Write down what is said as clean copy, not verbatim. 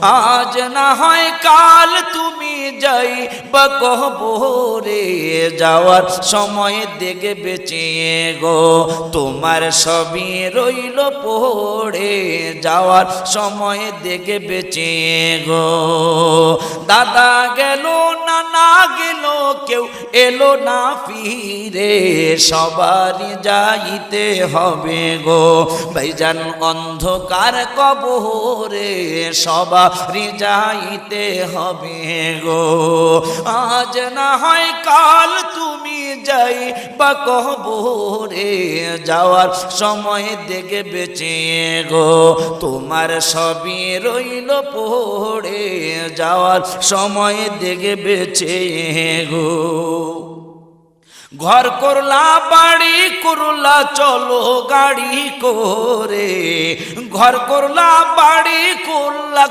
আজ না হয় কাল তুমি যাইবা কবরে, যাওয়ার সময় দেখে বেঁচে গো তোমার সবই রইল পড়ে, যাওয়ার সময় দেখে বেঁচে গো। দাদা গেল নানা গেল কেউ এলো না ফিরে, সবারই যাইতে হবে গো ভাইজান অন্ধকার কবরে, সবারই যাইতে হবে গো। আজ না হয় কাল তুমি যাইবা কবরে, যাওয়ার সময় দেখে বেঁচে গো তোমার সবই রইল পড়ে, যাওয়ার সময় দেখে বেঁচে গো। ঘর করলা বাড়ি করলা চলো গাড়ি করে, ঘর করলা বাড়ি করলা